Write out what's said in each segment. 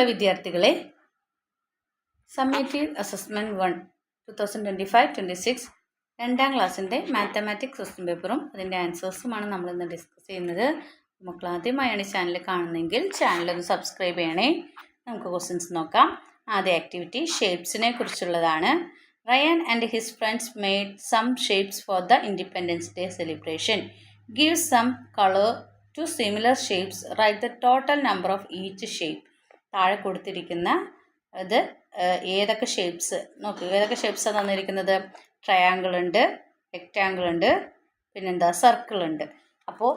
വിദ്യാർത്ഥികളെ, summative assessment 1 2025-26 രണ്ടാം ക്ലാസ്സിൻ്റെ മാത്തമാറ്റിക്സ് ക്വസ്റ്റ്യൻ പേപ്പറും അതിൻ്റെ ആൻസേഴ്സുമാണ് നമ്മളിന്ന് ഡിസ്കസ് ചെയ്യുന്നത്. മക്കൾ ആദ്യമായാണ് ഈ ചാനൽ കാണുന്നതെങ്കിൽ ചാനലൊന്ന് സബ്സ്ക്രൈബ് ചെയ്യണേ. നമുക്ക് ക്വസ്റ്റ്യൻസ് നോക്കാം. ആദ്യ ആക്ടിവിറ്റി ഷേപ്സിനെ കുറിച്ചുള്ളതാണ്. Ryan and his friends made some shapes for the Independence Day celebration. Give some colour to similar shapes. Write the total number of each shape. താഴെ കൊടുത്തിരിക്കുന്ന ഇത് ഏതൊക്കെ ഷേപ്സ് നോക്കുക. ഏതൊക്കെ ഷേപ്സാണ് തന്നിരിക്കുന്നത്? ട്രയാങ്കിൾ ഉണ്ട്, റെക്റ്റാങ്കിൾ ഉണ്ട്, പിന്നെന്താ സർക്കിൾ ഉണ്ട്. അപ്പോൾ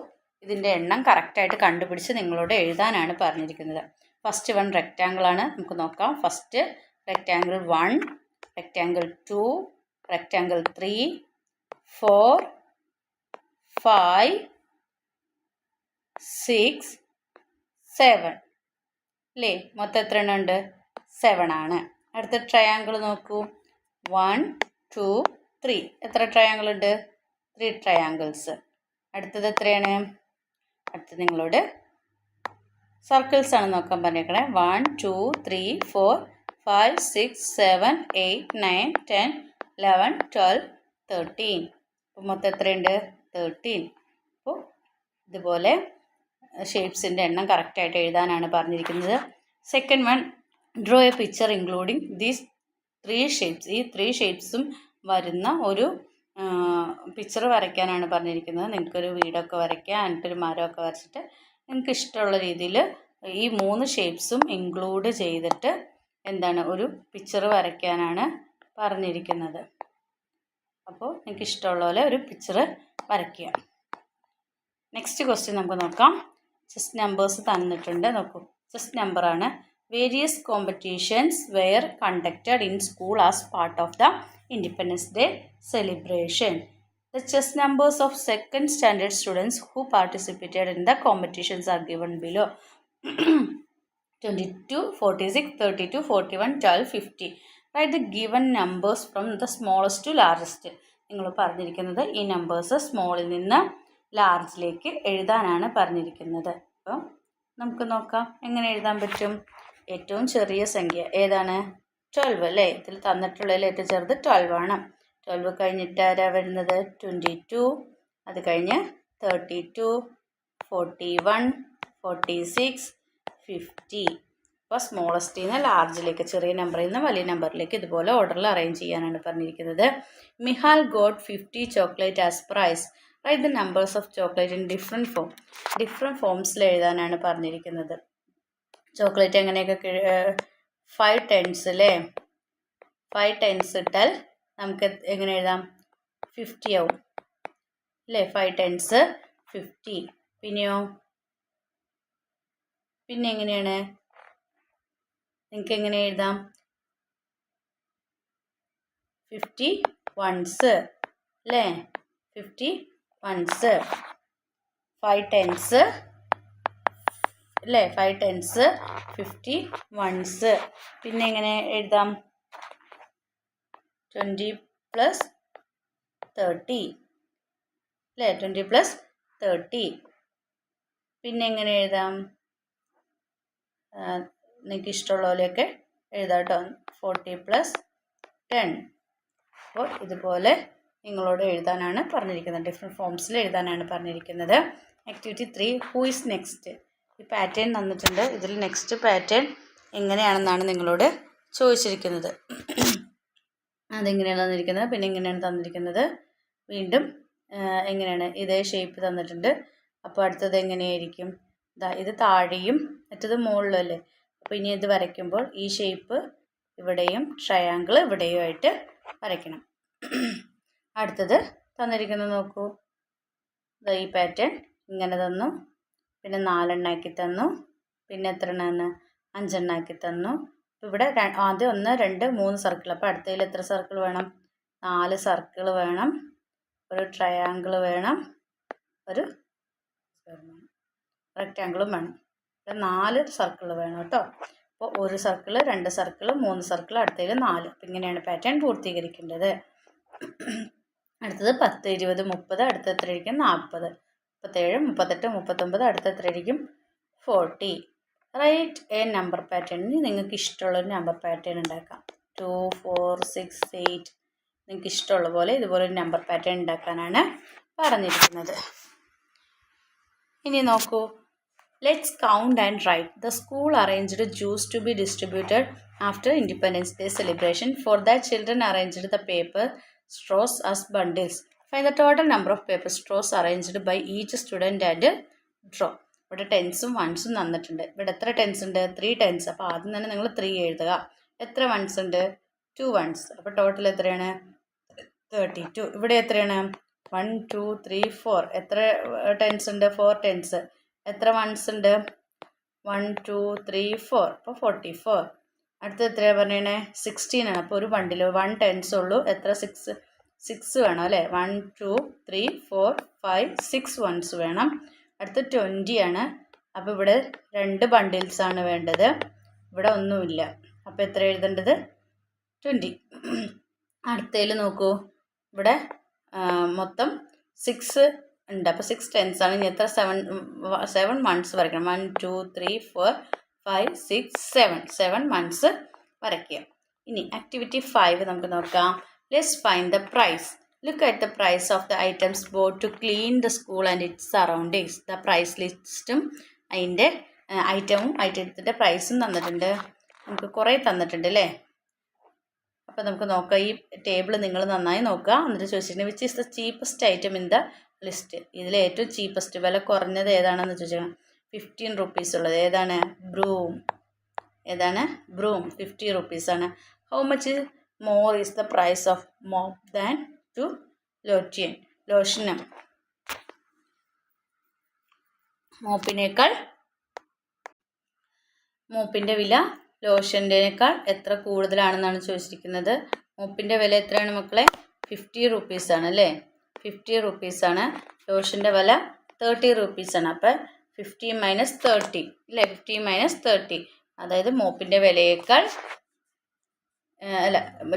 ഇതിൻ്റെ എണ്ണം കറക്റ്റായിട്ട് കണ്ടുപിടിച്ച് നിങ്ങളോട് എഴുതാനാണ് പറഞ്ഞിരിക്കുന്നത്. ഫസ്റ്റ് വൺ റെക്റ്റാങ്കിൾ ആണ്. നമുക്ക് നോക്കാം. ഫസ്റ്റ് റെക്റ്റാങ്കിൾ 1, റെക്റ്റാങ്കിൾ 2, റെക്റ്റാങ്കിൾ 3, 4, 5, 6, 7 അല്ലേ? മൊത്തം എത്ര എണ്ണം ഉണ്ട്? 7 ആണ്. അടുത്ത ട്രയാങ്കിൾ നോക്കൂ. 1, 2, 3. എത്ര ട്രയാങ്കിൾ ഉണ്ട്? 3 ട്രയാങ്കിൾസ്. അടുത്തത് എത്രയാണ്? അടുത്തത് നിങ്ങളോട് സർക്കിൾസ് ആണ് നോക്കാൻ പറഞ്ഞേക്കണേ. 1, 2, 3, 4, 5, 6, 7, 8, 9, 10, 11, 12, 13. അപ്പോൾ മൊത്തം എത്രയുണ്ട്? 13. അപ്പോൾ ഇതുപോലെ ഷേപ്സിൻ്റെ എണ്ണം കറക്റ്റായിട്ട് എഴുതാനാണ് പറഞ്ഞിരിക്കുന്നത്. Second one, draw A picture including these 3 shapes. ഈ 3 ഷേപ്സും വരുന്ന ഒരു പിക്ചർ വരയ്ക്കാനാണ് പറഞ്ഞിരിക്കുന്നത്. നിങ്ങൾക്കൊരു വീടൊക്കെ വരയ്ക്കാം, എന്നിട്ടൊരു മരമൊക്കെ വരച്ചിട്ട് നിങ്ങൾക്ക് ഇഷ്ടമുള്ള രീതിയിൽ ഈ 3 ഷേപ്സും ഇൻക്ലൂഡ് ചെയ്തിട്ട് എന്താണ് ഒരു പിക്ചർ വരയ്ക്കാനാണ് പറഞ്ഞിരിക്കുന്നത്. അപ്പോൾ നിങ്ങൾക്ക് ഇഷ്ടമുള്ള പോലെ ഒരു പിക്ചർ വരയ്ക്കുക. നെക്സ്റ്റ് ക്വസ്റ്റ്യൻ നമുക്ക് നോക്കാം. ചെസ് നമ്പേഴ്സ് തന്നിട്ടുണ്ട്. നോക്കൂ, ചെസ് നമ്പറാണ്. Various competitions were conducted in school as part of the Independence Day celebration. The chess numbers of second standard students who participated in the competitions are given below. 22, 46, 32, 41, 12, 50. Write the given numbers from the smallest to largest. നിങ്ങൾ പറഞ്ഞിരിക്കുന്നത് ഈ numbers സ്മോളിൽ നിന്ന് ലാർജിലേക്ക് എഴുതാനാണ് പറഞ്ഞിരിക്കുന്നത്. അപ്പം നമുക്ക് നോക്കാം എങ്ങനെ എഴുതാൻ പറ്റും. ഏറ്റവും ചെറിയ സംഖ്യ ഏതാണ്? 12 അല്ലേ? ഇതിൽ തന്നിട്ടുള്ളതിൽ ഏറ്റവും ചെറുത് 12 ആണ്. 12 കഴിഞ്ഞിട്ട് ആരാ വരുന്നത്? 22. അത് കഴിഞ്ഞ് 32, 41, 46, 50. അപ്പോൾ സ്മോളസ്റ്റിൽ നിന്ന് ലാർജിലേക്ക്, ചെറിയ നമ്പറിൽ നിന്ന് വലിയ നമ്പറിലേക്ക് ഇതുപോലെ ഓർഡറിൽ അറേഞ്ച് ചെയ്യാനാണ് പറഞ്ഞിരിക്കുന്നത്. മിഹാൽ got 50 chocolate as prize. Write the numbers of chocolate in different form. Different ഫോംസിൽ എഴുതാനാണ് പറഞ്ഞിരിക്കുന്നത്. ചോക്ലേറ്റ് എങ്ങനെയൊക്കെ 5 10s അല്ലേ? 5 10s ഇട്ടാൽ നമുക്ക് എങ്ങനെ എഴുതാം? 50 ആവും അല്ലേ? 5 10s 50. പിന്നെയോ, പിന്നെ എങ്ങനെയാണ്? നിങ്ങൾക്ക് എങ്ങനെ എഴുതാം? 50 ones അല്ലേ? 50 ones. 5 10s അല്ലേ? 5 10s 50 ones. പിന്നെ എങ്ങനെ എഴുതാം? 20 + 30 അല്ലേ? 20 + 30. പിന്നെ എങ്ങനെ എഴുതാം? നിങ്ങൾക്ക് ഇഷ്ടമുള്ള പോലെയൊക്കെ എഴുതാം കേട്ടോ. 40 + 10. അപ്പോൾ ഇതുപോലെ നിങ്ങളോട് എഴുതാനാണ് പറഞ്ഞിരിക്കുന്നത്. ഡിഫറെൻറ്റ് ഫോംസിൽ എഴുതാനാണ് പറഞ്ഞിരിക്കുന്നത്. Activity 3, who is next. ഈ പാറ്റേൺ തന്നിട്ടുണ്ട്. ഇതിൽ നെക്സ്റ്റ് പാറ്റേൺ എങ്ങനെയാണെന്നാണ് നിങ്ങളോട് ചോദിച്ചിരിക്കുന്നത്. അതെങ്ങനെയാണ് തന്നിരിക്കുന്നത്, പിന്നെ എങ്ങനെയാണ് തന്നിരിക്കുന്നത്, വീണ്ടും എങ്ങനെയാണ് ഇതേ ഷേപ്പ് തന്നിട്ടുണ്ട്. അപ്പോൾ അടുത്തത് എങ്ങനെയായിരിക്കും? ഇത് താഴെയും മറ്റത് മുകളിലും അല്ലേ? അപ്പോൾ ഇനി ഇത് വരയ്ക്കുമ്പോൾ ഈ ഷേപ്പ് ഇവിടെയും ട്രയാങ്കിൾ ഇവിടെയും ആയിട്ട് വരയ്ക്കണം. അടുത്തത് തന്നിരിക്കുന്നത് നോക്കൂ. ഈ പാറ്റേൺ ഇങ്ങനെ തന്നു, പിന്നെ 4 എണ്ണാക്കി തന്നു, പിന്നെ എത്ര എണ്ണമാണ്? 5 എണ്ണാക്കി തന്നു. ഇവിടെ ആദ്യം 1, 2, 3 സർക്കിൾ. അപ്പോൾ അടുത്തതിൽ എത്ര സർക്കിൾ വേണം? 4 സർക്കിൾ വേണം, ഒരു ട്രയാങ്കിൾ വേണം, ഒരു റെക്റ്റാങ്കിളും വേണം. 4 സർക്കിൾ വേണം കേട്ടോ. അപ്പോൾ 1 സർക്കിൾ, 2 സർക്കിൾ, 3 സർക്കിൾ, അടുത്തതിൽ 4. അപ്പം ഇങ്ങനെയാണ് പാറ്റേൺ പൂർത്തീകരിക്കേണ്ടത്. അടുത്തത് 10, 20, 30. അടുത്ത എത്രയായിരിക്കും? 40. 37, 38, 39. അടുത്ത എത്രയായിരിക്കും? 40. Write a number pattern. നിങ്ങൾക്ക് ഇഷ്ടമുള്ളൊരു നമ്പർ പാറ്റേൺ ഉണ്ടാക്കാം. 2, 4, 6, 8 നിങ്ങൾക്ക് ഇഷ്ടമുള്ള പോലെ ഇതുപോലൊരു നമ്പർ പാറ്റേൺ ഉണ്ടാക്കാനാണ് പറഞ്ഞിരിക്കുന്നത്. ഇനി നോക്കൂ. Let's count and write. The school arranged juice to be distributed after Independence Day celebration. For that children arranged the paper straws as bundles. Find the total number of paper straws arranged by each student and draw. ഇവിടെ ടെൻസും വൺസും തന്നിട്ടുണ്ട്. ഇവിടെ എത്ര tense ഉണ്ട്? 3 tense. അപ്പോൾ ആദ്യം തന്നെ നിങ്ങൾ 3 എഴുതുക. എത്ര വൺസ് ഉണ്ട്? 2 വൺസ്. അപ്പോൾ ടോട്ടൽ എത്രയാണ്? 32. ഇവിടെ എത്രയാണ്? 1, 2, 3, 4. എത്ര ടെൻസ് ഉണ്ട്? 4 ടെൻസ്. എത്ര വൺസ് ഉണ്ട്? 1, 2, 3, 4. അപ്പോൾ 44. അടുത്ത് എത്രയാണ് പറഞ്ഞേ? 16 ആണ്. അപ്പോൾ ഒരു ബണ്ടിൽ 1 ടെൻസ് ഉള്ളൂ. എത്ര? 6 വേണം അല്ലേ? 1, 2, 3, 4, 5, 6 വൺസ് വേണം. അടുത്ത് 20 ആണ്. അപ്പോൾ ഇവിടെ 2 ബണ്ടിൽസാണ് വേണ്ടത്. ഇവിടെ ഒന്നുമില്ല. അപ്പോൾ എത്ര എഴുതേണ്ടത്? 20. അടുത്തതിൽ നോക്കൂ. ഇവിടെ മൊത്തം 6 ഉണ്ട്. അപ്പോൾ 6 ടെൻസ് ആണ്. ഇനി എത്ര? 7 മന്ത്സ് വരയ്ക്കണം. 1, 2, 3, 4, 5, 6, 7 മന്ത്സ് വരയ്ക്കുക. ഇനി ആക്ടിവിറ്റി 5 നമുക്ക് നോക്കാം. Let's find the price. Look at the price of the items bought to clean the school and its surroundings. The price ലിസ്റ്റും അതിൻ്റെ ഐറ്റത്തിൻ്റെ പ്രൈസും തന്നിട്ടുണ്ട്. നമുക്ക് കുറേ തന്നിട്ടുണ്ട് അല്ലേ? അപ്പോൾ നമുക്ക് നോക്കാം. ഈ ടേബിൾ നിങ്ങൾ നന്നായി നോക്കുക. എന്നിട്ട് ചോദിച്ചിട്ടുണ്ടെങ്കിൽ which is the cheapest item in the list. ഇതിൽ ഏറ്റവും ചീപ്പസ്റ്റ് വില കുറഞ്ഞത് ഏതാണെന്ന് ചോദിച്ചാൽ 15 റുപ്പീസ് ഉള്ളത് ഏതാണ്? ബ്രൂം. ഏതാണ്? ബ്രൂം. 50 റുപ്പീസാണ്. How much more is the price of mop than to ലോഷനും. മോപ്പിൻ്റെ വില ലോഷൻ്റെനേക്കാൾ എത്ര കൂടുതലാണെന്നാണ് ചോദിച്ചിരിക്കുന്നത്. മോപ്പിൻ്റെ വില എത്രയാണ് മക്കളെ? 50 റുപ്പീസാണ് അല്ലേ? 50 റുപ്പീസാണ്. ലോഷൻ്റെ വില 30 റുപ്പീസാണ്. അപ്പോൾ 50 മൈനസ് 30 അല്ലേ? 50 മൈനസ് 30 അതായത് മോപ്പിൻ്റെ വിലയേക്കാൾ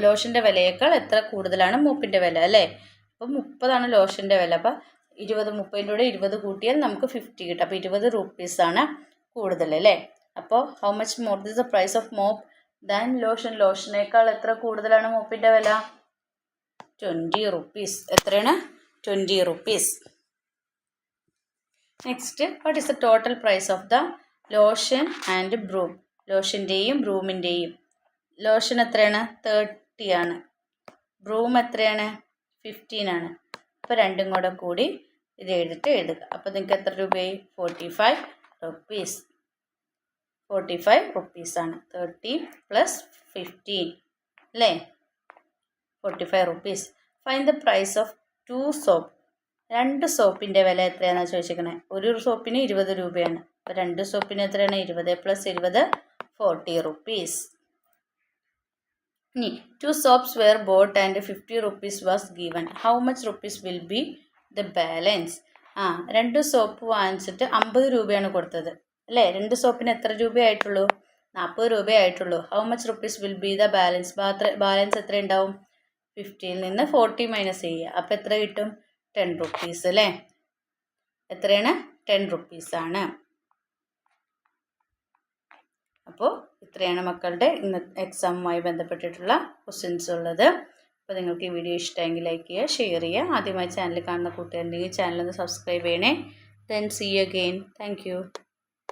ലോഷൻ്റെ വിലയേക്കാൾ എത്ര കൂടുതലാണ് മോപ്പിൻ്റെ വില അല്ലേ? അപ്പോൾ 30 ലോഷൻ്റെ വില. അപ്പോൾ 30ൻ്റെ 20 കൂട്ടിയാൽ നമുക്ക് 50 കിട്ടും. അപ്പോൾ 20 റുപ്പീസാണ് കൂടുതൽ അല്ലേ? അപ്പോൾ how much more this the price of mop than lotion. ലോഷനേക്കാൾ എത്ര കൂടുതലാണ് മോപ്പിൻ്റെ വില? 20 റുപ്പീസ്. എത്രയാണ്? 20 rupees. Next, what is the total price of the lotion and broom. ലോഷൻ്റെയും ബ്രൂമിൻ്റെയും. ലോഷൻ എത്രയാണ്? 30 ആണ്. ബ്രൂം എത്രയാണ്? 15 ആണ്. അപ്പോൾ രണ്ടും കൂടി ഇത് എഴുതുക. അപ്പോൾ നിങ്ങൾക്ക് എത്ര രൂപയായി? 45 റുപ്പീസ്. 45 റുപ്പീസാണ്. 30 പ്ലസ് 15 അല്ലേ? 45 rupees. Find the price of 2 soap. 2 സോപ്പിൻ്റെ വില എത്രയാണെന്ന് ചോദിച്ചിരിക്കണേ. ഒരു സോപ്പിന് 20 രൂപയാണ്. അപ്പോൾ 2 സോപ്പിന് എത്രയാണ്? 20 പ്ലസ് 20 40 റുപ്പീസ്. ഇനി 2 soaps were bought and 50 rupees was given. How much rupees will be the balance? 2 soap വാങ്ങിച്ചിട്ട് 50 രൂപയാണ് കൊടുത്തത് അല്ലേ? 2 സോപ്പിന് എത്ര രൂപയായിട്ടുള്ളൂ? 40 രൂപയായിട്ടുള്ളൂ. How much rupees will be the balance? Balance എത്ര ഉണ്ടാവും? 50ൽ നിന്ന് 40 മൈനസ് ചെയ്യുക. അപ്പോൾ എത്ര കിട്ടും? 10 റുപ്പീസ് അല്ലേ? എത്രയാണ്? 10 റുപ്പീസാണ്. അപ്പോൾ ഇത്രയാണ് മക്കളുടെ ഇന്നത്തെ എക്സാമുമായി ബന്ധപ്പെട്ടിട്ടുള്ള ക്വസ്റ്റ്യൻസ് ഉള്ളത്. അപ്പോൾ നിങ്ങൾക്ക് ഈ വീഡിയോ ഇഷ്ടമെങ്കിൽ ലൈക്ക് ചെയ്യുക, ഷെയർ ചെയ്യുക. ആദ്യമായി ചാനൽ കാണുന്ന കൂട്ടുകാരുണ്ടെങ്കിൽ ചാനൽ ഒന്ന് സബ്സ്ക്രൈബ് ചെയ്യണേ. Then see you again. Thank U.